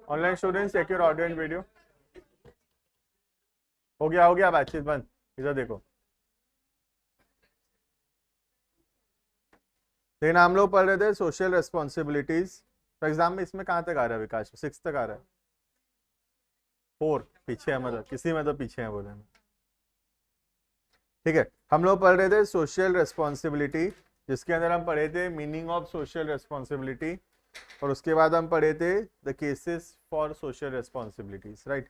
Online students check your audio and video. हो गया बातचीत बंद। इधर देखो, लेकिन हम लोग पढ़ रहे थे सोशल रेस्पॉन्सिबिलिटीज। फॉर एग्जाम्पल इसमें कहाँ तक आ रहा है विकास? 6 तक आ रहा है। 4 पीछे है, मतलब किसी में तो पीछे है बोले। ठीक है, हम लोग पढ़ रहे थे सोशल रेस्पॉन्सिबिलिटी, जिसके अंदर हम पढ़े थे मीनिंग ऑफ सोशल रेस्पॉन्सिबिलिटी, और उसके बाद हम पढ़े थे the cases for social responsibilities, right.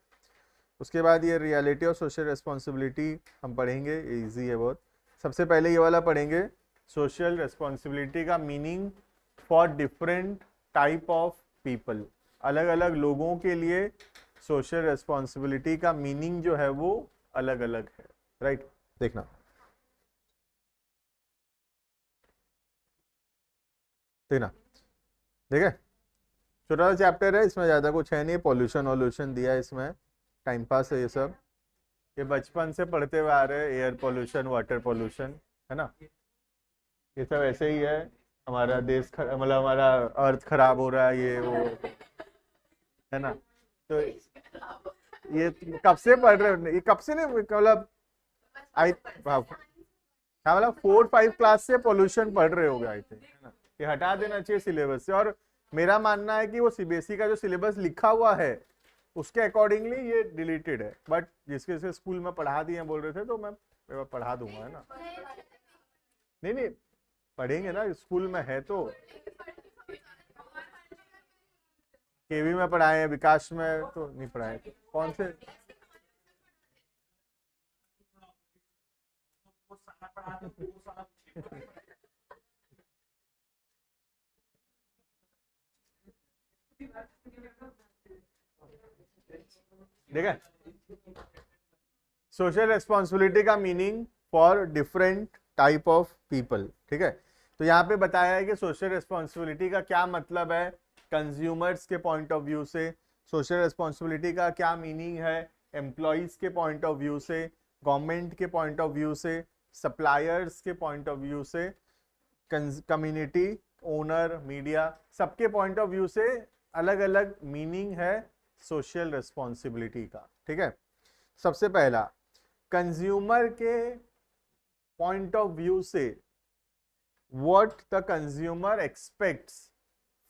उसके बाद ये रियलिटी ऑफ सोशल रेस्पॉन्सिबिलिटी हम पढ़ेंगे, इजी है बहुत। सबसे पहले ये वाला पढ़ेंगे, सोशल रेस्पॉन्सिबिलिटी का meaning for different type of people. अलग अलग लोगों के लिए सोशल रेस्पॉन्सिबिलिटी का मीनिंग जो है वो अलग अलग है, राइट। देखना, देखना, ठीक है। छोटा सा चैप्टर है, इसमें ज़्यादा कुछ है नहीं। पॉल्यूशन वॉल्यूशन दिया है इसमें, टाइम पास है ये सब। ये बचपन से पढ़ते हुए आ रहे हैं, एयर पॉल्यूशन, वाटर पॉल्यूशन, है ना। ये सब ऐसे ही है। हमारा देश मतलब हमारा अर्थ खराब हो रहा है, ये वो, है ना। तो ये कब से पढ़ रहे हो? ये कब से नहीं, मतलब आई, हाँ मतलब 4-5 क्लास से पोल्यूशन पढ़ रहे होगे आई थिंक, है ना। ये हटा देना चाहिए सिलेबस से। और मेरा मानना है कि वो सीबीएसई का जो सिलेबस लिखा हुआ है उसके अकॉर्डिंगली ये डिलीटेड है, बट जिसके जिसके स्कूल में पढ़ा दिए बोल रहे थे तो मैं पढ़ा दूंगा, है ना। नहीं नहीं, पढ़ेंगे ना, स्कूल में है तो। केवी में पढ़ाए हैं, विकास में तो नहीं पढ़ाए। कौन से? ठीक है, सोशल रेस्पॉन्सिबिलिटी का meaning for different type of people, ठीक है। तो यहाँ पे बताया है कि सोशल रेस्पॉन्सिबिलिटी का क्या मतलब है कंज्यूमर्स के पॉइंट ऑफ व्यू से, सोशल रेस्पॉन्सिबिलिटी का क्या मीनिंग है एम्प्लॉयज के पॉइंट ऑफ व्यू से, गवर्नमेंट के पॉइंट ऑफ व्यू से, सप्लायर्स के पॉइंट ऑफ व्यू से, कम्युनिटी, ओनर, मीडिया, सबके पॉइंट ऑफ व्यू से अलग अलग मीनिंग है सोशल रेस्पॉन्सिबिलिटी का, ठीक है। सबसे पहला, कंज्यूमर के पॉइंट ऑफ व्यू से what the consumer aspects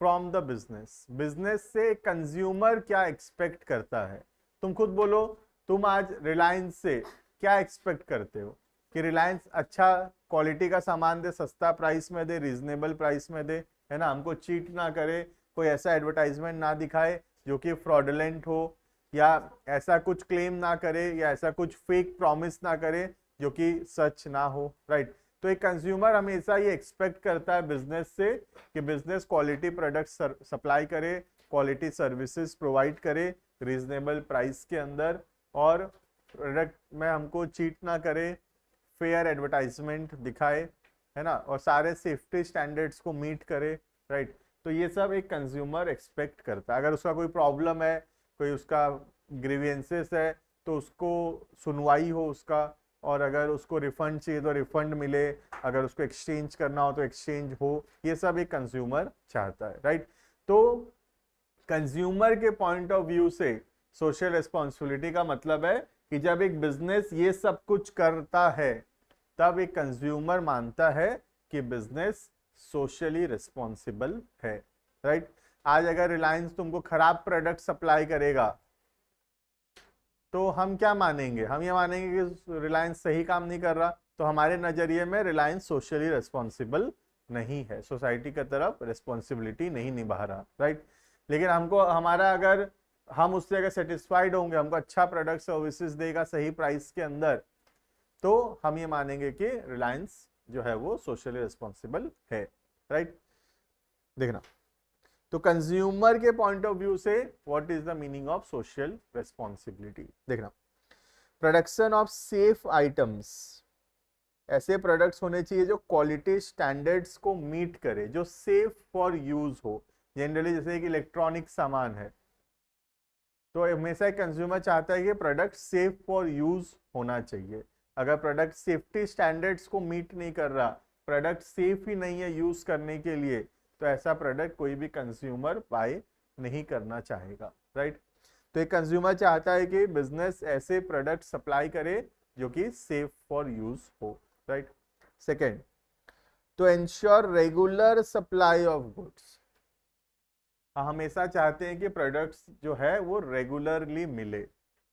from the business. Business से कंज्यूमर क्या एक्सपेक्ट करता है? तुम खुद बोलो, तुम आज रिलायंस से क्या एक्सपेक्ट करते हो? कि रिलायंस अच्छा क्वालिटी का सामान दे, सस्ता प्राइस में दे, रीजनेबल प्राइस में दे, है ना, हमको चीट ना करे, कोई ऐसा एडवर्टाइजमेंट ना दिखाए जो कि फ्रॉडलेंट हो, या ऐसा कुछ क्लेम ना करे, या ऐसा कुछ फेक प्रॉमिस ना करे जो कि सच ना हो, राइट। तो एक कंज्यूमर हमेशा ये एक्सपेक्ट करता है बिजनेस से कि बिजनेस क्वालिटी प्रोडक्ट सप्लाई करे, क्वालिटी सर्विसेज प्रोवाइड करे रीजनेबल प्राइस के अंदर, और प्रोडक्ट में हमको चीट ना करे, फेयर एडवर्टाइजमेंट दिखाए, है ना, और सारे सेफ्टी स्टैंडर्ड्स को मीट करे, राइट। तो ये सब एक कंज्यूमर एक्सपेक्ट करता है। अगर उसका कोई प्रॉब्लम है, कोई उसका ग्रीवियंसेस है, तो उसको सुनवाई हो उसका, और अगर उसको रिफंड चाहिए तो रिफंड मिले, अगर उसको एक्सचेंज करना हो तो एक्सचेंज हो, ये सब एक कंज्यूमर चाहता है, राइट। तो कंज्यूमर के पॉइंट ऑफ व्यू से सोशल रिस्पॉन्सिबिलिटी का मतलब है कि जब एक बिजनेस ये सब कुछ करता है तब एक कंज्यूमर मानता है कि बिजनेस सोशली रिस्पॉन्सिबल है, राइट। आज अगर रिलायंस तुमको खराब प्रोडक्ट सप्लाई करेगा तो हम क्या मानेंगे? हम ये मानेंगे कि रिलायंस सही काम नहीं कर रहा, तो हमारे नजरिए में रिलायंस सोशली रिस्पॉन्सिबल नहीं है, सोसाइटी की तरफ रिस्पॉन्सिबिलिटी नहीं निभा रहा, राइट। लेकिन हमको हमारा अगर हम उससे अगर सेटिस्फाइड होंगे, हमको अच्छा प्रोडक्ट सर्विसेज देगा सही प्राइस के अंदर, तो हम ये मानेंगे कि रिलायंस जो है वो सोशली रिस्पॉन्सिबल है, राइट। देखना, तो कंज्यूमर के पॉइंट ऑफ व्यू से what is the meaning of social responsibility, देखना। प्रोडक्शन ऑफ सेफ आइटम्स, ऐसे प्रोडक्ट्स होने चाहिए जो क्वालिटी स्टैंडर्ड्स को मीट करे, जो सेफ फॉर यूज हो। जनरली जैसे कि इलेक्ट्रॉनिक सामान है तो हमेशा कंज्यूमर चाहता है कि प्रोडक्ट सेफ फॉर यूज होना चाहिए। अगर प्रोडक्ट सेफ्टी स्टैंडर्ड्स को मीट नहीं कर रहा, प्रोडक्ट सेफ ही नहीं है यूज करने के लिए, तो ऐसा प्रोडक्ट कोई भी कंज्यूमर बाय नहीं करना चाहेगा, राइट। तो एक कंज्यूमर चाहता है कि बिजनेस ऐसे प्रोडक्ट सप्लाई करे जो कि सेफ फॉर यूज हो, राइट। सेकेंड, तो ensure regular supply of goods, हमेशा चाहते हैं कि प्रोडक्ट्स जो है वो रेगुलरली मिले,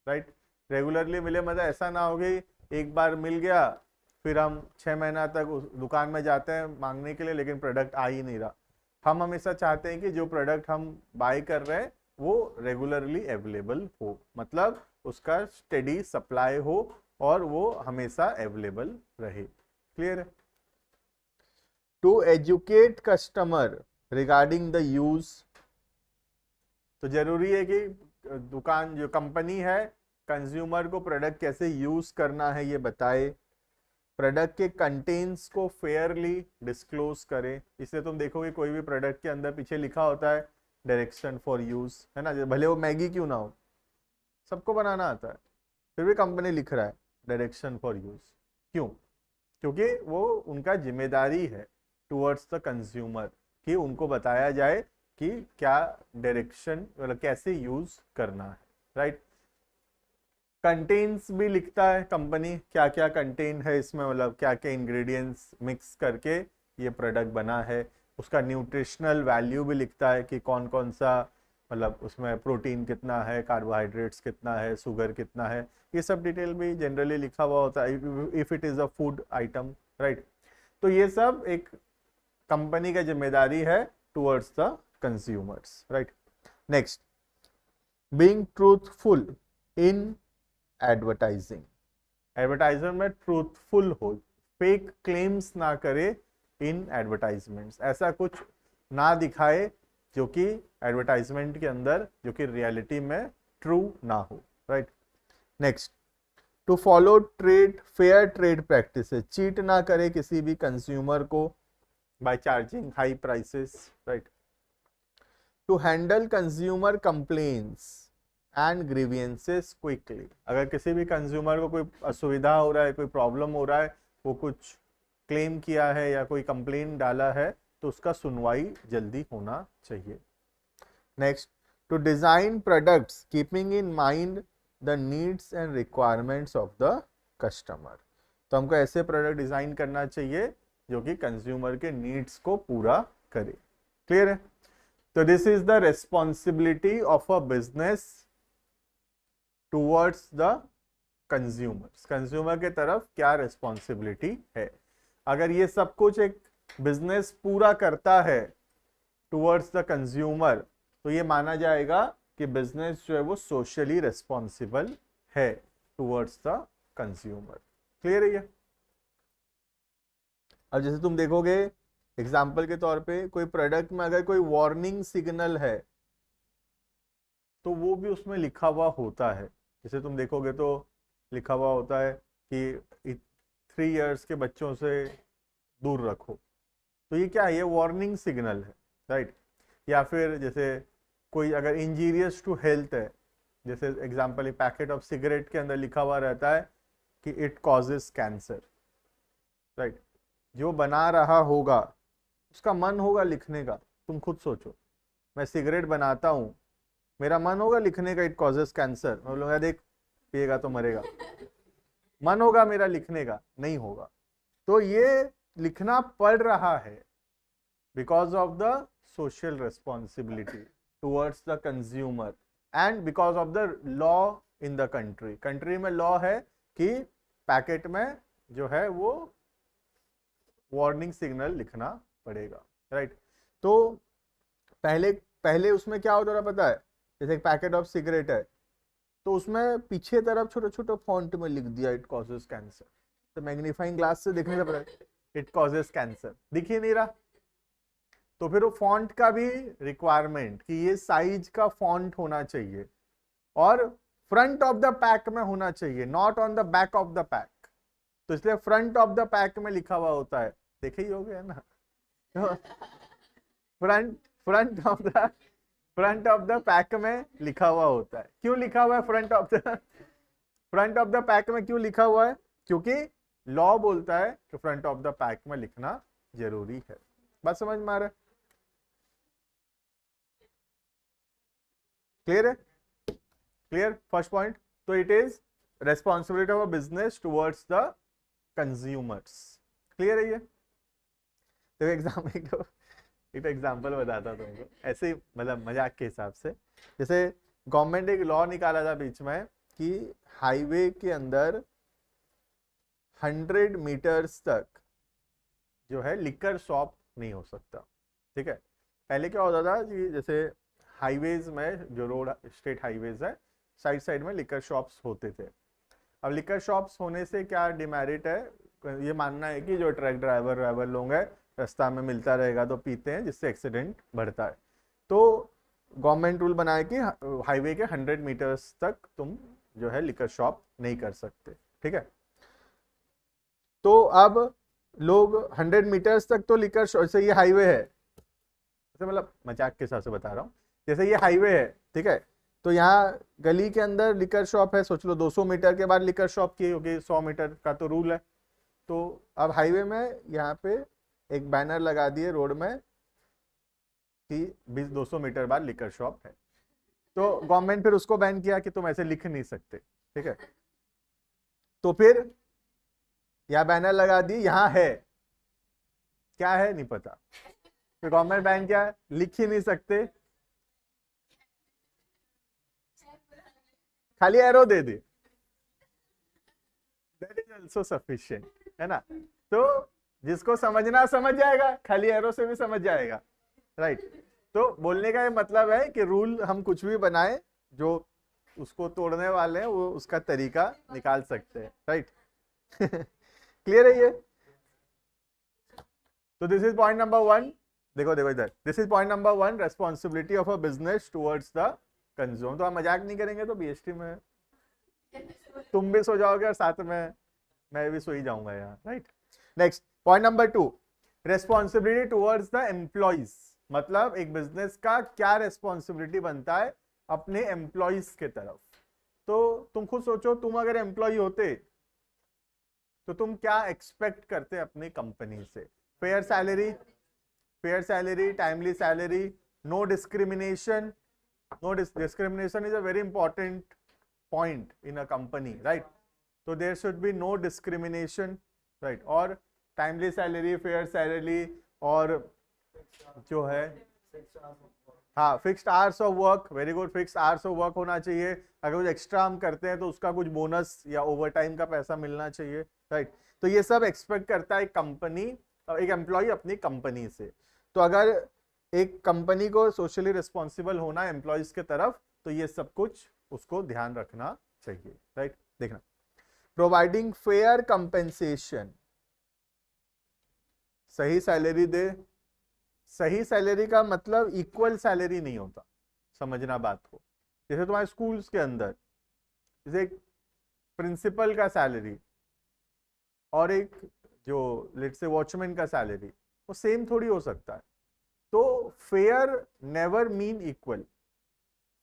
राइट। रेगुलरली मिले मतलब ऐसा ना हो कि एक बार मिल गया फिर हम 6 महीना तक उस दुकान में जाते हैं मांगने के लिए लेकिन प्रोडक्ट आ ही नहीं रहा। हम हमेशा चाहते हैं कि जो प्रोडक्ट हम बाय कर रहे हैं वो रेगुलरली अवेलेबल हो, मतलब उसका स्टेडी सप्लाई हो और वो हमेशा अवेलेबल रहे। क्लियर है। To educate customer regarding the use, तो जरूरी है कि दुकान जो कंपनी है कंज्यूमर को प्रोडक्ट कैसे यूज करना है ये बताए, प्रोडक्ट के कंटेंट्स को फेयरली डिस्क्लोज करे। इससे तुम देखोगे कोई भी प्रोडक्ट के अंदर पीछे लिखा होता है डायरेक्शन फॉर यूज, है ना, भले वो मैगी क्यों ना हो, सबको बनाना आता है, फिर भी कंपनी लिख रहा है डायरेक्शन फॉर यूज। क्यों? क्योंकि वो उनका जिम्मेदारी है टुवर्ड्स द कंज्यूमर कि उनको बताया जाए कि क्या डायरेक्शन मतलब कैसे यूज करना है, राइट। कंटेन्स भी लिखता है कंपनी, क्या क्या कंटेन है इसमें, मतलब क्या क्या इंग्रेडिएंट्स मिक्स करके ये प्रोडक्ट बना है। उसका न्यूट्रिशनल वैल्यू भी लिखता है कि कौन कौन सा, मतलब उसमें प्रोटीन कितना है, कार्बोहाइड्रेट्स कितना है, शुगर कितना है, ये सब डिटेल भी जनरली लिखा हुआ होता है if it is a food item, right. तो ये सब एक कंपनी का जिम्मेदारी है towards the consumers, right. Next, being truthful in advertising, advertiser में ट्रूथफुल हो, फेक क्लेम्स ना करे इन एडवर्टाइजमेंट्स, ऐसा कुछ ना दिखाए जो कि एडवर्टाइजमेंट के अंदर जो कि रियलिटी में ट्रू ना हो, right. Next, to follow trade fair trade practices, cheat ना करे किसी भी कंज्यूमर को by charging high prices, right. To handle consumer complaints and grievances quickly, अगर किसी भी कंज्यूमर को कोई असुविधा हो रहा है, कोई प्रॉब्लम हो रहा है, वो कुछ क्लेम किया है या कोई कंप्लेन डाला है, तो उसका सुनवाई जल्दी होना चाहिए। Next, to design products keeping in mind the needs and requirements of the customer, तो हमको ऐसे प्रोडक्ट डिजाइन करना चाहिए जो कि कंज्यूमर के नीड्स को पूरा करे। क्लियर है। तो this is the responsibility of a business towards the consumers, consumer के तरफ क्या रेस्पॉन्सिबिलिटी है। अगर ये सब कुछ एक बिजनेस पूरा करता है टुवर्ड्स द कंज्यूमर, तो ये माना जाएगा कि बिजनेस जो है वो सोशली रेस्पॉन्सिबल है टुवर्ड्स द कंज्यूमर। क्लियर है ये। अब जैसे तुम देखोगे एग्जाम्पल के तौर पे कोई प्रोडक्ट में अगर कोई वार्निंग सिग्नल है तो वो भी उसमें लिखा हुआ होता है। जैसे तुम देखोगे तो लिखा हुआ होता है कि 3 इयर्स के बच्चों से दूर रखो, तो ये क्या है, ये वार्निंग सिग्नल है, राइट। या फिर जैसे कोई अगर इंजीरियस टू हेल्थ है, जैसे एग्जांपल एक पैकेट ऑफ सिगरेट के अंदर लिखा हुआ रहता है कि इट कॉजेस कैंसर, राइट। जो बना रहा होगा उसका मन होगा लिखने का, तुम खुद सोचो, मैं सिगरेट बनाता हूँ, मेरा मन होगा लिखने का इट कॉजेस कैंसर, मैं बोलूँगा देख पिएगा तो मरेगा, मन होगा मेरा लिखने का? नहीं होगा। तो ये लिखना पड़ रहा है because of the social responsibility towards the consumer and because of the law in the country. Country में लॉ है कि पैकेट में जो है वो वार्निंग सिग्नल लिखना पड़ेगा, राइट। तो पहले उसमें क्या होता था पता है, जैसे एक पैकेट ऑफ सिगरेट है तो उसमें पीछे तरफ छोटे छोटे फॉन्ट में लिख दिया इट कॉजेस कैंसर, तो मैग्नीफाइंग ग्लास से देखने से पता है इट कॉजेस कैंसर, दिख ही नहीं रहा। तो फिर वो फॉन्ट का भी रिक्वायरमेंट कि ये साइज का फॉन्ट होना चाहिए और फ्रंट ऑफ द पैक में होना चाहिए, not on the back of the pack. तो इसलिए फ्रंट ऑफ द पैक में लिखा हुआ होता है, देखे ही हो गया ना। तो front front of the pack में लिखा हुआ होता है। क्यों लिखा हुआ है फ्रंट ऑफ द पैक में क्यों लिखा हुआ है? क्योंकि लॉ बोलता है कि फ्रंट ऑफ द पैक में लिखना जरूरी है। बात समझ में आ रहा है? क्लियर है? Clear first point. तो it is responsibility of a business towards the consumers. Clear है ये? तो एक एग्जाम्पल बताता हूं तुमको, ऐसे ही मतलब मजाक के हिसाब से। जैसे गवर्नमेंट एक लॉ निकाला था बीच में कि हाईवे के अंदर 100 मीटर्स तक जो है लिकर शॉप नहीं हो सकता। ठीक है, पहले क्या होता था कि जैसे हाईवेज में, जो रोड स्टेट हाईवेज है, साइड साइड में लिकर शॉप्स होते थे। अब लिकर शॉप्स होने से क्या डिमेरिट है? ये मानना है कि जो ट्रक ड्राइवर लोग हैं, रास्ता में मिलता रहेगा तो पीते हैं, जिससे एक्सीडेंट बढ़ता है। तो गवर्नमेंट रूल बनाया कि हाईवे के 100 मीटर्स तक तुम जो है लिकर शॉप नहीं कर सकते। ठीक है, तो अब लोग 100 मीटर्स तक तो लिकर शॉप, जैसे ये हाईवे है, जैसे मतलब मजाक के हिसाब से बता रहा हूँ, जैसे ये हाईवे है, ठीक है, तो यहाँ गली के अंदर लिकर शॉप है, सोच लो 200 मीटर के बाद लिकर शॉप की होगी, 100 मीटर का तो रूल है। तो अब हाईवे में यहाँ पे एक बैनर लगा दिए रोड में कि 200 मीटर बाद लिकर शॉप है। तो गवर्नमेंट फिर उसको बैन किया कि तुम ऐसे लिख नहीं सकते। ठीक है, तो फिर यहाँ बैनर लगा दी, यहाँ है, क्या है नहीं पता, फिर गवर्नमेंट बैन किया, लिख ही नहीं सकते, खाली arrow they the, that is also sufficient, है ना। तो जिसको समझना समझ जाएगा, खाली एरो से भी समझ जाएगा, राइट। तो बोलने का ये मतलब है कि रूल हम कुछ भी बनाए, जो उसको तोड़ने वाले हैं वो उसका तरीका निकाल सकते हैं, राइट। क्लियर है ये? तो दिस इज पॉइंट नंबर 1। देखो देखो इधर, this is point number 1, responsibility of a business towards the consumer. तो हम मजाक नहीं करेंगे तो बीएसटी में तुम भी सो जाओगे और साथ में मैं भी सो ही जाऊंगा यार, right. Next point number 2, responsibility towards the employees. मतलब एक बिजनेस का क्या रेस्पॉन्सिबिलिटी बनता है अपने एम्प्लॉइज के तरफ। तो तुम खुद सोचो, तुम अगर एम्प्लॉय होते तो तुम क्या एक्सपेक्ट करते अपनी कंपनी से? Fair salary, timely salary, no discrimination. No discrimination is a very important point in a company, right. तो there should be no discrimination, right. और टाइमली सैलरी, फेयर सैलरी, और जो है हाँ fixed hours of work, very good, fixed hours of work होना चाहिए। अगर कुछ एक्स्ट्रा हम करते हैं तो उसका कुछ बोनस या ओवर टाइम का पैसा मिलना चाहिए, राइट। तो ये सब एक्सपेक्ट करता है कंपनी, एक एम्प्लॉय अपनी कंपनी से। तो अगर एक कंपनी को सोशली रिस्पॉन्सिबल होना है एम्प्लॉयज के तरफ, तो ये सब कुछ उसको ध्यान रखना चाहिए, राइट। देखना, प्रोवाइडिंग फेयर कंपेंसेशन, सही सैलरी दे। सही सैलरी का मतलब इक्वल सैलरी नहीं होता, समझना बात को। जैसे तुम्हारे स्कूल्स के अंदर जैसे एक प्रिंसिपल का सैलरी और एक जो लेट्स से वॉचमैन का सैलरी, वो सेम थोड़ी हो सकता है। तो fair never mean equal.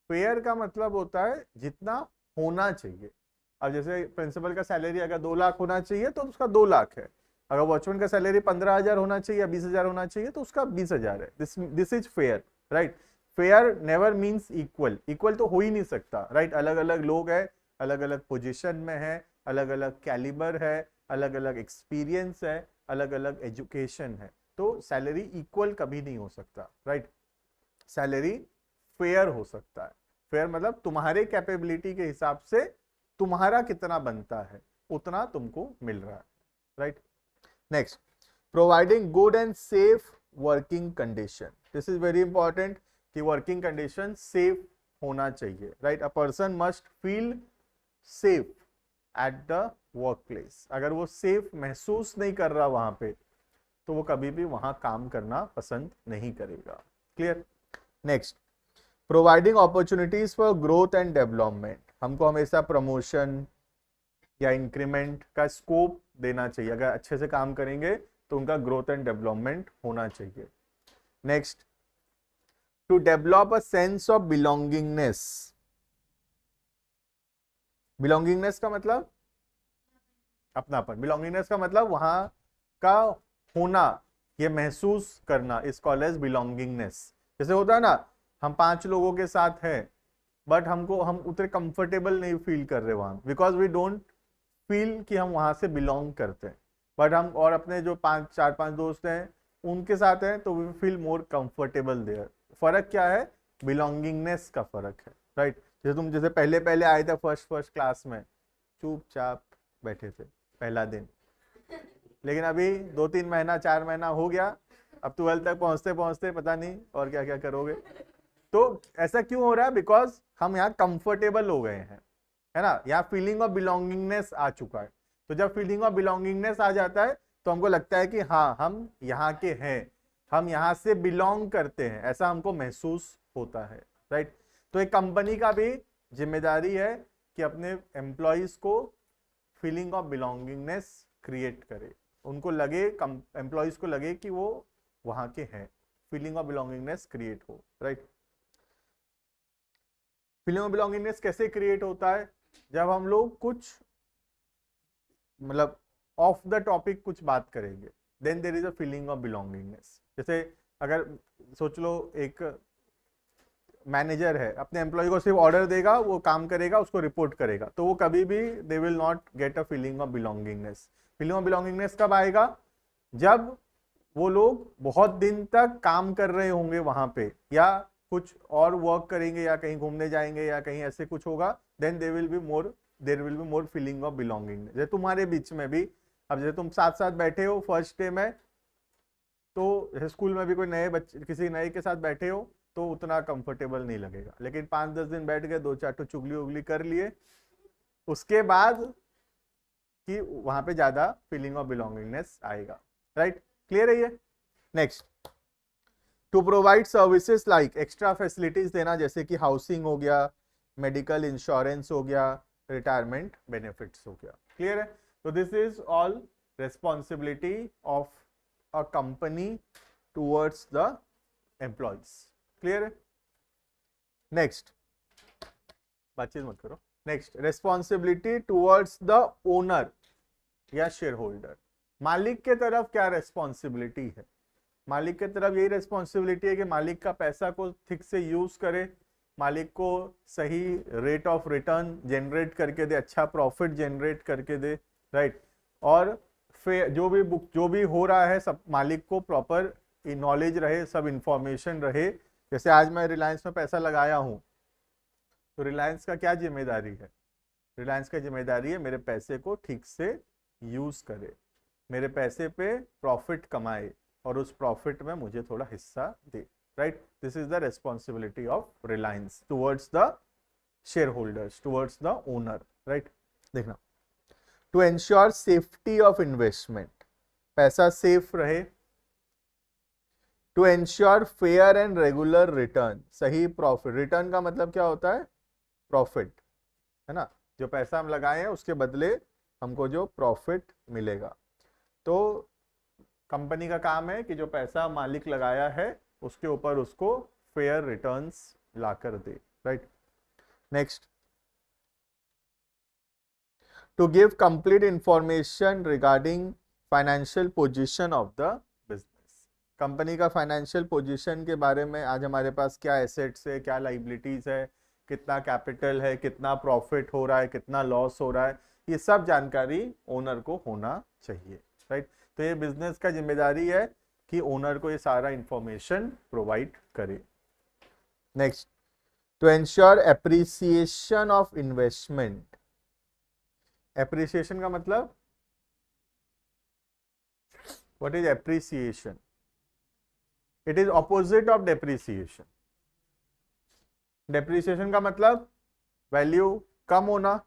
Fair का मतलब होता है जितना होना चाहिए। अब जैसे प्रिंसिपल का सैलरी अगर 2 लाख होना चाहिए तो उसका 2 लाख है। अगर वॉचमैन का सैलरी 15,000 होना चाहिए या 20,000 होना चाहिए तो उसका 20,000 है। This is fair, right. Fair never means equal. Equal तो हो ही नहीं सकता, राइट। अलग अलग लोग हैं, अलग अलग पोजीशन में है, अलग अलग कैलिबर है, अलग अलग एक्सपीरियंस है, अलग अलग एजुकेशन है। तो सैलरी इक्वल कभी नहीं हो सकता, राइट। सैलरी फेयर हो सकता है। फेयर मतलब तुम्हारे कैपेबिलिटी के हिसाब से तुम्हारा कितना बनता है उतना तुमको मिल रहा है, right. Next, providing good and safe working condition. This is very important कि वर्किंग कंडीशन सेफ होना चाहिए, right. A person must feel safe at the work place. अगर वो सेफ महसूस नहीं कर रहा वहां पे, तो वो कभी भी वहां काम करना पसंद नहीं करेगा। Clear? Next, providing opportunities for growth and development. हमको हमेशा प्रमोशन या इंक्रीमेंट का स्कोप देना चाहिए। अगर अच्छे से काम करेंगे तो उनका ग्रोथ एंड डेवलपमेंट होना चाहिए। Next, to develop a sense of belongingness. Belongingness का मतलब अपनापन। बिलोंगिंगनेस का मतलब वहां का होना, ये महसूस करना, इस कॉल एज बिलोंगिंगनेस। जैसे होता है ना, हम 5 लोगों के साथ हैं बट हम उतने कंफर्टेबल नहीं फील कर रहे वहां, बिकॉज वी डोंट फील कि हम वहां से बिलोंग करते हैं। बट हम और अपने जो 4-5 दोस्त हैं उनके साथ हैं तो we feel more comfortable there. फर्क क्या है? बिलोंगिंगनेस का फर्क है, राइट। जैसे तुम जैसे पहले पहले आए थे फर्स्ट क्लास में, चुपचाप बैठे थे पहला दिन, लेकिन अभी 2-3 महीना 4 महीना हो गया, अब 12 तक पहुंचते पहुंचते पता नहीं और क्या क्या करोगे। तो ऐसा क्यों हो रहा है? बिकॉज हम यहाँ कंफर्टेबल हो गए हैं, है ना। यहाँ फीलिंग ऑफ बिलोंगिंगनेस आ चुका है। तो जब फीलिंग ऑफ बिलोंगिंगनेस आ जाता है तो हमको लगता है कि हाँ, हम यहाँ के हैं, हम यहाँ से बिलोंग करते हैं, ऐसा हमको महसूस होता है, राइट। तो एक कंपनी का भी जिम्मेदारी है कि अपने एम्प्लॉयज को फीलिंग ऑफ बिलोंगिंगनेस क्रिएट करे, उनको लगे, एम्प्लॉयज को लगे कि वो वहां के हैं, फीलिंग ऑफ बिलोंगिंगनेस क्रिएट हो, राइट। फीलिंग ऑफ बिलोंगिंगनेस कैसे क्रिएट होता है? जब हम लोग कुछ मतलब ऑफ द टॉपिक कुछ बात करेंगे, then there is a feeling of belongingness. जैसे अगर सोच लो, एक मैनेजर है, अपने एम्प्लॉय को सिर्फ ऑर्डर देगा, वो काम करेगा, उसको रिपोर्ट करेगा, तो वो कभी भी they will not get a feeling of belongingness. Feeling of belongingness कब आएगा? जब वो लोग बहुत दिन तक काम कर रहे होंगे वहां पे, या कुछ और वर्क करेंगे, या कहीं घूमने जाएंगे, या कहीं ऐसे कुछ होगा, then there will be more feeling of belongingness. जैसे तुम्हारे बीच में भी, अब जैसे तुम साथ साथ बैठे हो फर्स्ट डे में, तो जैसे स्कूल में भी कोई नए बच्चे किसी नए के साथ बैठे हो तो उतना कंफर्टेबल नहीं लगेगा, लेकिन 5-10 दिन बैठ गए, 2-4 तो चुगली उगली कर लिए, उसके बाद कि वहां पे ज्यादा फीलिंग ऑफ बिलोंगिंगनेस आएगा, राइट। क्लियर है ये? Next, to provide services like extra facilities देना, जैसे कि हाउसिंग हो गया, मेडिकल इंश्योरेंस हो गया, रिटायरमेंट बेनिफिट्स हो गया। क्लियर है? तो this is all responsibility of a company towards the employees. Clear है? नेक्स्ट, बातचीत मत करो। Next, responsibility towards the owner या शेयर होल्डर। मालिक के तरफ क्या रेस्पॉन्सिबिलिटी है? मालिक के तरफ यही रेस्पॉन्सिबिलिटी है कि मालिक का पैसा को ठीक से यूज करे, मालिक को सही रेट ऑफ रिटर्न जनरेट करके दे, अच्छा प्रॉफिट जनरेट करके दे, राइट। और फिर जो भी हो रहा है सब मालिक को प्रॉपर नॉलेज रहे, सब इंफॉर्मेशन रहे। जैसे आज मैं रिलायंस में पैसा लगाया हूं, तो रिलायंस का क्या जिम्मेदारी है? रिलायंस का जिम्मेदारी है मेरे पैसे को ठीक से यूज करे, मेरे पैसे पे प्रॉफिट कमाए, और उस प्रॉफिट में मुझे थोड़ा हिस्सा दे, right. This is the responsibility of Reliance towards the shareholders, towards the owner, right. देखना, to ensure safety of investment, पैसा सेफ रहे। To ensure fair and regular return, सही प्रॉफिट। रिटर्न का मतलब क्या होता है? प्रॉफिट, है ना। जो पैसा हम लगाए हैं उसके बदले हमको जो प्रॉफिट मिलेगा। तो कंपनी का काम है कि जो पैसा मालिक लगाया है उसके ऊपर उसको फेयर रिटर्न्स लाकर दे, right. Next, to give complete information regarding financial position of the business. Company का फाइनेंशियल पोजीशन के बारे में, आज हमारे पास क्या एसेट्स है, क्या लाइबिलिटीज है, कितना कैपिटल है, कितना प्रॉफिट हो रहा है, कितना लॉस हो रहा है, ये सब जानकारी ओनर को होना चाहिए, राइट। तो ये बिजनेस का जिम्मेदारी है कि ओनर को ये सारा इंफॉर्मेशन प्रोवाइड करे। Next, to ensure appreciation of investment. Appreciation का मतलब, what is appreciation? It is opposite of depreciation. Depreciation का मतलब वैल्यू कम होना,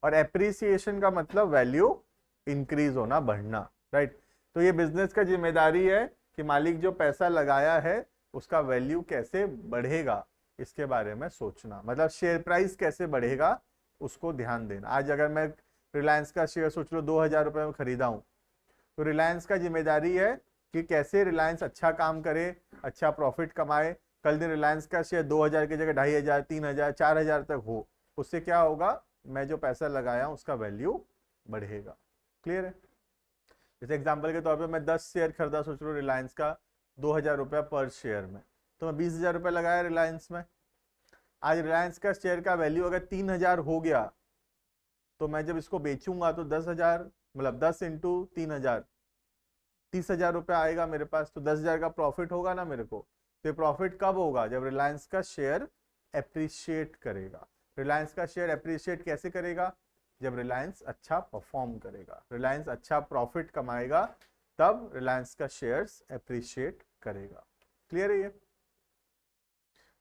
और एप्रिसिएशन का मतलब वैल्यू इंक्रीज होना, बढ़ना, राइट। तो ये बिजनेस का जिम्मेदारी है कि मालिक जो पैसा लगाया है उसका वैल्यू कैसे बढ़ेगा, इसके बारे में सोचना, मतलब शेयर प्राइस कैसे बढ़ेगा उसको ध्यान देना। आज अगर मैं रिलायंस का शेयर सोच लो 2,000 रुपए में खरीदा हूं, तो रिलायंस का जिम्मेदारी है कि कैसे रिलायंस अच्छा काम करे, अच्छा प्रॉफिट कमाए। कल दिन रिलायंस का शेयर 2,000 की जगह 2,500, 3,000, 4,000 तक हो, उससे क्या होगा, मैं जो पैसा लगाया उसका वैल्यू बढ़ेगा। क्लियर है? जैसे एग्जांपल के तौर पे मैं 10 शेयर खरीदा सोच लो रिलायंस का 2,000 रुपया पर शेयर में, तो मैं 20,000 रुपया लगाया रिलायंस में। आज रिलायंस का शेयर का वैल्यू अगर 3,000 हो गया, तो मैं जब इसको बेचूंगा तो 10,000, मतलब 10 इंटू 3,000, 30,000 रुपया आएगा मेरे पास, तो 10,000 का प्रॉफिट होगा ना मेरे को। तो प्रॉफिट कब होगा, जब रिलायंस का शेयर एप्रिशिएट करेगा। रिलायंस का शेयर एप्रिशिएट कैसे करेगा, जब रिलायंस अच्छा परफॉर्म करेगा, रिलायंस अच्छा प्रॉफिट कमाएगा, तब रिलायंस का शेयर्स एप्रिशिएट करेगा। क्लियर है ये?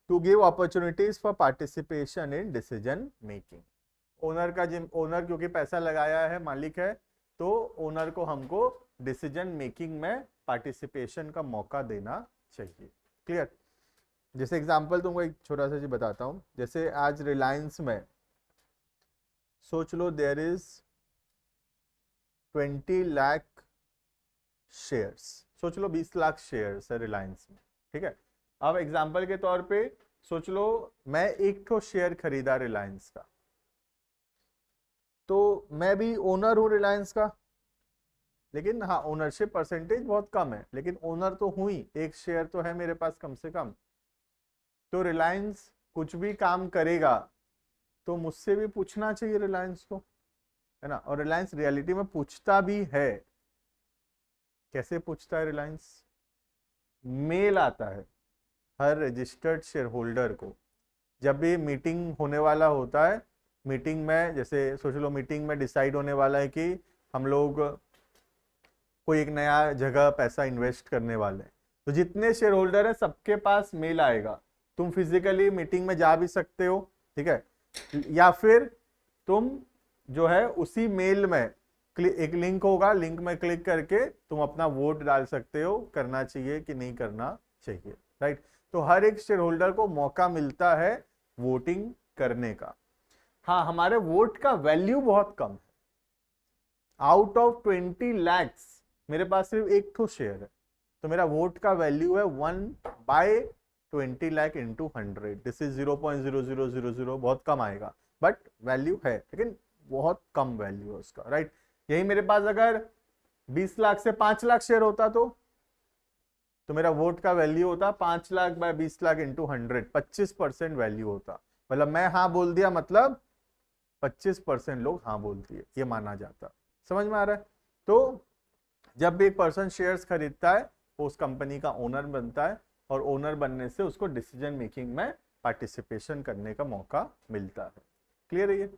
To give opportunities for participation in decision making. Owner का ओनर क्योंकि पैसा लगाया है, मालिक है, तो ओनर को हमको डिसीजन मेकिंग में पार्टिसिपेशन का मौका देना चाहिए। क्लियर? जैसे एग्जांपल तुमको एक छोटा सा चीज बताता हूं। जैसे आज रिलायंस में सोच लो देयर इज 20 लाख शेयर्स, सोच लो 20 लाख शेयर्स है रिलायंस में, ठीक है। अब एग्जांपल के तौर पे सोच लो मैं एक तो शेयर खरीदा रिलायंस का, तो मैं भी ओनर हूं रिलायंस का, लेकिन हाँ ओनरशिप परसेंटेज बहुत कम है, लेकिन ओनर तो हूं ही, एक शेयर तो है मेरे पास कम से कम। तो रिलायंस कुछ भी काम करेगा तो मुझसे भी पूछना चाहिए रिलायंस को, है ना। और रिलायंस रियलिटी में पूछता भी है। कैसे पूछता है रिलायंस? मेल आता है हर रजिस्टर्ड शेयर होल्डर को, जब भी मीटिंग होने वाला होता है। मीटिंग में जैसे सोच लो मीटिंग में डिसाइड होने वाला है कि हम लोग कोई एक नया जगह पैसा इन्वेस्ट करने वाले हैं, तो जितने शेयर होल्डर हैं सबके पास मेल आएगा। तुम फिजिकली मीटिंग में जा भी सकते हो, ठीक है, या फिर तुम जो है उसी मेल में एक लिंक होगा, लिंक में क्लिक करके तुम अपना वोट डाल सकते हो, करना चाहिए कि नहीं करना चाहिए, राइट। तो हर एक शेयर होल्डर को मौका मिलता है वोटिंग करने का। हाँ, हमारे वोट का वैल्यू बहुत कम है। आउट ऑफ 20 लैक्स मेरे पास सिर्फ एक तो शेयर है, तो मेरा वोट का वैल्यू है 1/20 लाख इंटू 100। दिस इज 0.0000, बहुत कम आएगा, बट वैल्यू है, लेकिन बहुत कम वैल्यू है उसका, राइट। यही मेरे पास अगर 20 लाख से 5 लाख शेयर होता तो मेरा वोट का वैल्यू होता 5 lakh by 20 lakh into 100, 25% value होता। मतलब मैं हाँ बोल दिया, मतलब 25% लोग हाँ बोलती है, ये माना जाता। समझ में आ रहा है? तो जब भी एक पर्सन शेयर्स खरीदता है वो उस कंपनी का ओनर बनता है, और ओनर बनने से उसको डिसीजन मेकिंग में पार्टिसिपेशन करने का मौका मिलता है। क्लियर है ये?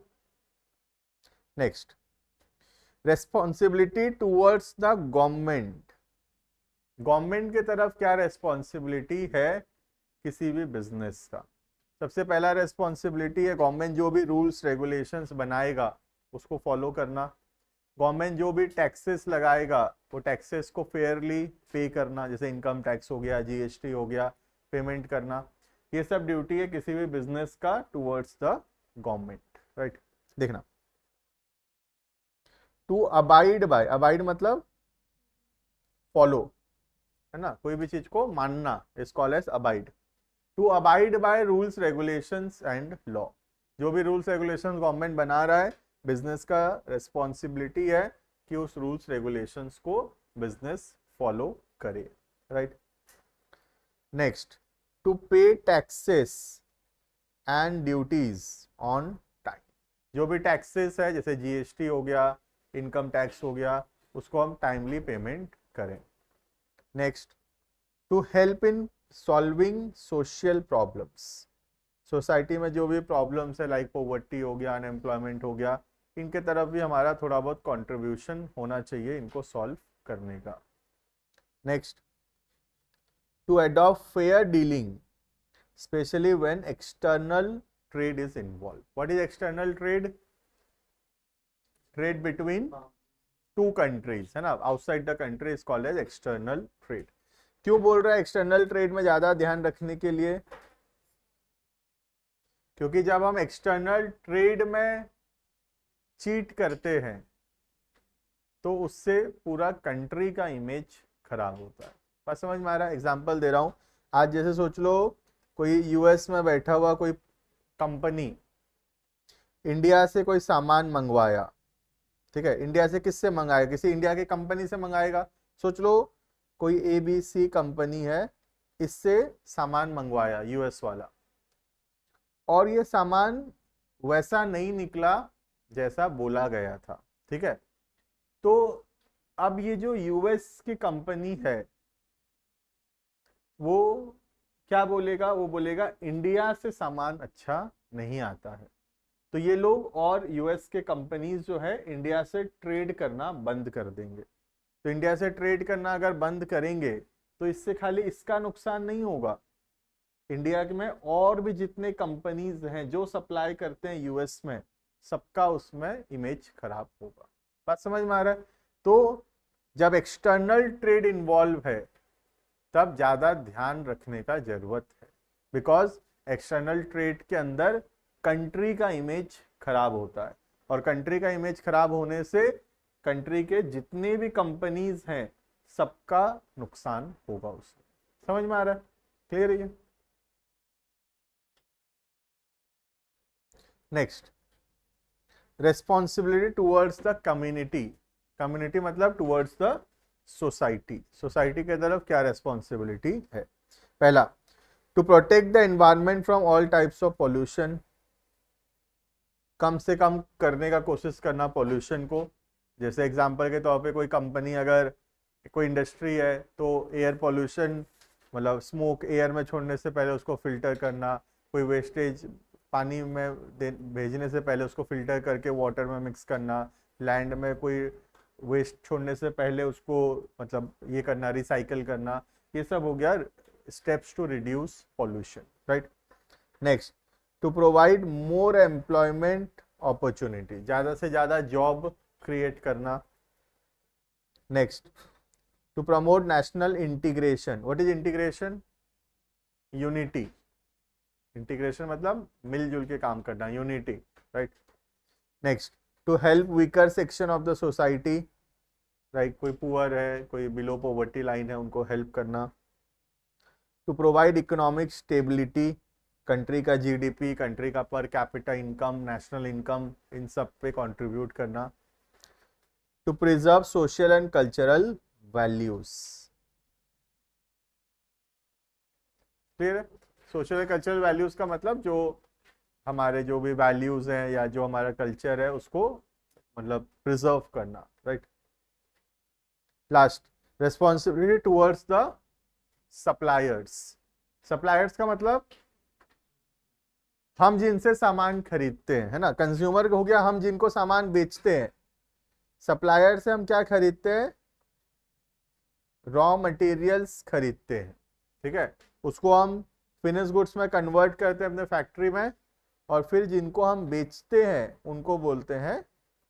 Next, responsibility towards the government. Government की तरफ क्या रेस्पॉन्सिबिलिटी है किसी भी बिजनेस का? सबसे पहला रेस्पॉन्सिबिलिटी है गवर्नमेंट जो भी रूल्स रेगुलेशंस बनाएगा उसको फॉलो करना। गवर्नमेंट जो भी टैक्सेस लगाएगा वो टैक्सेस को फेयरली पे करना, जैसे इनकम टैक्स हो गया, जीएसटी हो गया, पेमेंट करना। ये सब ड्यूटी है किसी भी बिजनेस का टूवर्ड्स द गवर्नमेंट, राइट। देखना, टू अबाइड बाय, अबाइड मतलब फॉलो, है ना, कोई भी चीज को मानना, is called as abide. To abide by rules regulations and law. जो भी रूल्स रेगुलेशंस गवर्नमेंट बना रहा है, बिजनेस का रेस्पॉन्सिबिलिटी है कि उस रूल्स रेगुलेशंस को बिजनेस फॉलो करे, राइट। नेक्स्ट, टू पे taxes and duties on time. जो भी टैक्सेस है जैसे जीएसटी हो गया, इनकम टैक्स हो गया, उसको हम टाइमली पेमेंट करें। Next, to help in solving social problems. Society में जो भी प्रॉब्लम्स है लाइक पॉवर्टी हो गया, अनएम्प्लॉयमेंट हो गया, इनके तरफ भी हमारा थोड़ा बहुत कंट्रीब्यूशन होना चाहिए इनको सॉल्व करने का। Next, to adopt fair dealing specially when external trade is involve. What is external trade? Trade between two countries, है ना, outside the country is called as external trade. क्यों बोल रहा है एक्सटर्नल ट्रेड में ज्यादा ध्यान रखने के लिए? क्योंकि जब हम एक्सटर्नल ट्रेड में चीट करते हैं तो उससे पूरा कंट्री का इमेज खराब होता है। बात समझ में आ रहा है? एग्जाम्पल दे रहा हूं। आज जैसे सोच लो कोई यूएस में बैठा हुआ कोई कंपनी इंडिया से कोई सामान मंगवाया, ठीक है, इंडिया से किससे मंगाएगा? किसी इंडिया की कंपनी से मंगाएगा। सोच लो कोई एबीसी कंपनी है, इससे सामान मंगवाया यूएस वाला, और ये सामान वैसा नहीं निकला जैसा बोला गया था, ठीक है। तो अब ये जो यूएस की कंपनी है वो क्या बोलेगा? वो बोलेगा इंडिया से सामान अच्छा नहीं आता है। तो ये लोग और यूएस के कंपनीज जो है इंडिया से ट्रेड करना बंद कर देंगे। तो इंडिया से ट्रेड करना अगर बंद करेंगे तो इससे खाली इसका नुकसान नहीं होगा, इंडिया में और भी जितने कंपनीज हैं जो सप्लाई करते हैं यूएस में, सबका उसमें इमेज खराब होगा। बात समझ में आ रहा है? तो जब एक्सटर्नल ट्रेड इन्वॉल्व है तब ज्यादा ध्यान रखने का जरूरत है, बिकॉज एक्सटर्नल ट्रेड के अंदर कंट्री का इमेज खराब होता है, और कंट्री का इमेज खराब होने से कंट्री के जितने भी कंपनीज हैं सबका नुकसान होगा उसमें। समझ में आ रहा है? क्लियर है ये? Next, responsibility towards the community. Community मतलब टुवर्ड्स द सोसाइटी। सोसाइटी के तरफ क्या रेस्पॉन्सिबिलिटी है? पहला, to protect the environment from all types of pollution. कम से कम करने का कोशिश करना पॉल्यूशन को। जैसे एग्जांपल के तौर पे कोई कंपनी, अगर कोई इंडस्ट्री है तो एयर पॉल्यूशन मतलब स्मोक एयर में छोड़ने से पहले उसको फिल्टर करना, कोई वेस्टेज पानी में भेजने से पहले उसको फिल्टर करके वाटर में मिक्स करना, लैंड में कोई वेस्ट छोड़ने से पहले उसको मतलब ये करना, रिसाइकल करना, ये सब हो गया steps to reduce pollution, right. Next, to provide more employment opportunity, ज़्यादा से ज़्यादा जॉब क्रिएट करना। Next, to promote national integration. What is integration? Unity. Integration मतलब मिलजुल के काम करना, unity, right. Next, to help weaker section of the society, right, कोई पुअर है, कोई बिलो पॉवर्टी लाइन है, उनको हेल्प करना। To provide economic stability, country का जीडीपी, कंट्री का per capita income, national income, इन सब पे कंट्रीब्यूट करना। To preserve social and cultural values. Clear है? सोशल एंड कल्चरल वैल्यूज का मतलब जो हमारे जो भी वैल्यूज हैं या जो हमारा कल्चर है उसको मतलब प्रिजर्व करना, right. Last, responsibility towards the suppliers. Suppliers का मतलब हम जिनसे सामान खरीदते हैं, है ना। कंज्यूमर हो गया हम जिनको सामान बेचते हैं। सप्लायर से हम क्या खरीदते हैं? रॉ मटेरियल्स खरीदते हैं, ठीक है। उसको हम फिनिश गुड्स में कन्वर्ट करते हैं अपने फैक्ट्री में, और फिर जिनको हम बेचते हैं उनको बोलते हैं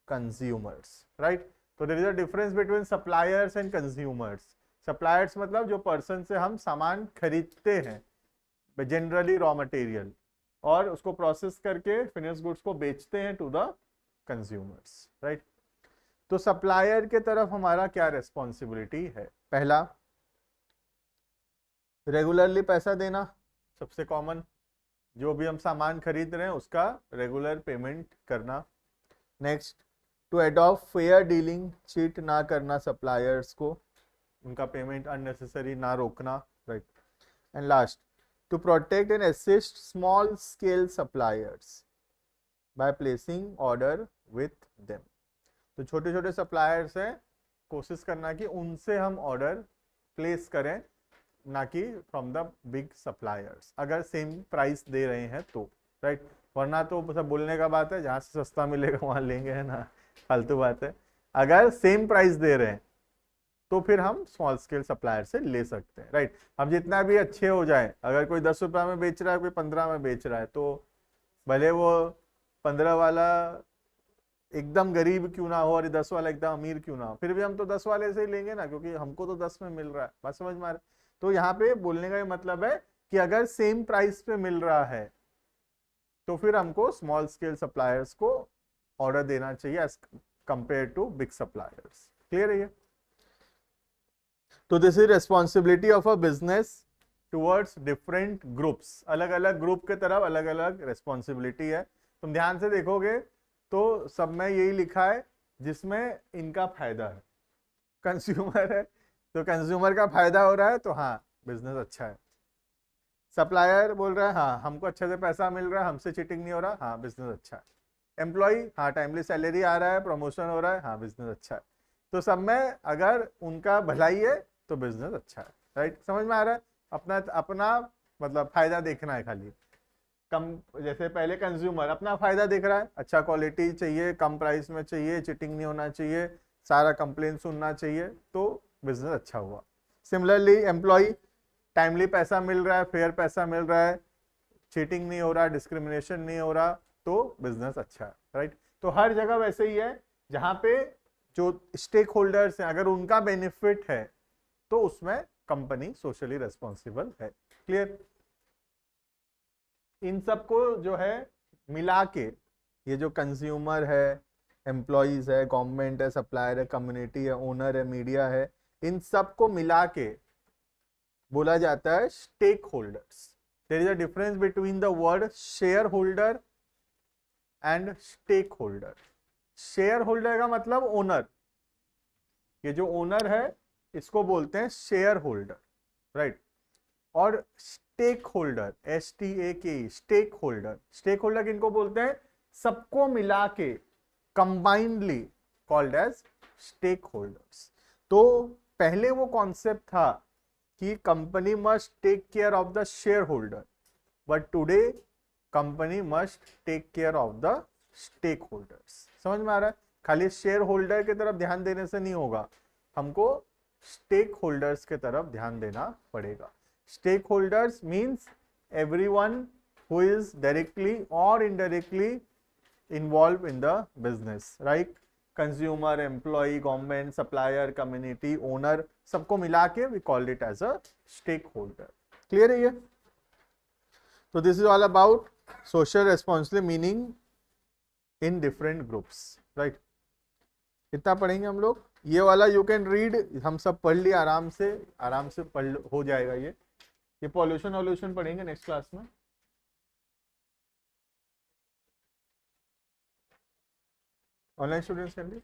कंज्यूमर्स, राइट। तो there is a difference between suppliers and consumers. Suppliers मतलब जो पर्सन से हम सामान खरीदते हैं, जनरली रॉ मटेरियल, और उसको प्रोसेस करके फिनिश गुड्स को बेचते हैं टू द कंज्यूमर्स, राइट। तो सप्लायर के तरफ हमारा क्या रेस्पॉन्सिबिलिटी है? पहला, रेगुलरली पैसा देना, सबसे कॉमन, जो भी हम सामान खरीद रहे हैं उसका रेगुलर पेमेंट करना। Next, to adopt fair dealing, cheat ना करना सप्लायर्स को, उनका पेमेंट अननेसेसरी ना रोकना, right. And last, to protect and assist small scale suppliers by placing order with them. तो छोटे छोटे सप्लायर्स हैं, कोशिश करना कि उनसे हम ऑर्डर प्लेस करें, ना कि फ्रॉम द बिग सप्लायर्स, अगर सेम प्राइस दे रहे हैं तो, राइट। वरना तो सब बोलने का बात है, जहाँ से सस्ता मिलेगा वहाँ लेंगे, है ना, फालतू बात है। अगर सेम प्राइस दे रहे हैं तो फिर हम स्मॉल स्केल सप्लायर से ले सकते हैं, राइट। हम जितना भी अच्छे हो जाए, अगर कोई 10 रुपये में बेच रहा है, कोई 15 में बेच रहा है, तो भले वो 15 वाला एकदम गरीब क्यों ना हो और 10 वाला एकदम अमीर क्यों ना हो, फिर भी हम तो 10 वाले से ही लेंगे ना, क्योंकि हमको तो 10 में मिल रहा है। बात समझ में आ रहा है? तो यहाँ पे बोलने का ये मतलब है कि अगर सेम प्राइस पे मिल रहा है तो फिर हमको स्मॉल स्केल सप्लायर्स को ऑर्डर देना चाहिए as compare to big suppliers. Clear है ये? तो this is responsibility of a business towards different groups, अलग अलग ग्रुप के तरफ अलग अलग रेस्पॉन्सिबिलिटी है। तुम ध्यान से देखोगे तो सब में यही लिखा है जिसमें इनका फायदा है। कंज्यूमर है तो कंज्यूमर का फायदा हो रहा है तो हाँ बिजनेस अच्छा है। सप्लायर बोल रहा है हाँ हमको अच्छे से पैसा मिल रहा है, हमसे चीटिंग नहीं हो रहा, हाँ बिजनेस अच्छा है। एम्प्लॉय हाँ टाइमली सैलरी आ रहा है, प्रमोशन हो रहा है, हाँ बिजनेस अच्छा है। तो सब में अगर उनका भलाई है तो बिजनेस अच्छा है। राइट? समझ में आ रहा है? अपना अपना मतलब फायदा देखना है खाली। कम जैसे पहले कंज्यूमर अपना फायदा देख रहा है, अच्छा क्वालिटी चाहिए, कम प्राइस में चाहिए, चीटिंग नहीं होना चाहिए, सारा कंप्लेन सुनना चाहिए, तो बिजनेस अच्छा हुआ। सिमिलरली एम्प्लॉय टाइमली पैसा मिल रहा है, फेयर पैसा मिल रहा है, चीटिंग नहीं हो रहा, डिस्क्रिमिनेशन नहीं हो रहा, तो बिजनेस अच्छा है। राइट? तो हर जगह वैसे ही है, जहां पे जो स्टेक होल्डर्स हैं अगर उनका बेनिफिट है तो उसमें कंपनी सोशली रेस्पॉन्सिबल है। क्लियर? इन सबको जो है मिला के, ये जो कंज्यूमर है, एम्प्लॉयज है, गवर्नमेंट है, सप्लायर है, कम्युनिटी है, ओनर है, मीडिया है, इन सबको मिला के बोला जाता है stake holders. There is a difference between the word share holder and stake holder. Share holder का मतलब ओनर, ये जो ओनर है इसको बोलते हैं शेयर होल्डर। राइट? और stake holder, STAK, stake holder, stake holder किनको बोलते हैं? सबको मिला के, combinedly called as stake holders. तो पहले वो कॉन्सेप्ट था कि company must take care of the share holder, but today company must take care of the stake holders. समझ में आ रहा है? खाली शेयर होल्डर की तरफ ध्यान देने से नहीं होगा, हमको स्टेक होल्डर्स की तरफ ध्यान देना पड़ेगा। Stakeholders means everyone who is directly or indirectly involved in the business, right? Consumer, employee, government, supplier, community, owner, सबको मिला के we called it as a stakeholder. Clear है ये? So this is all about social responsibility meaning in different groups, right? इतना पढ़ेंगे हम लोग। ये वाला यू कैन रीड, हम सब पढ़ लिया आराम से पढ़ हो जाएगा। ये पॉल्यूशन वॉल्यूशन पढ़ेंगे नेक्स्ट क्लास में। ऑनलाइन स्टूडेंट्स के लिए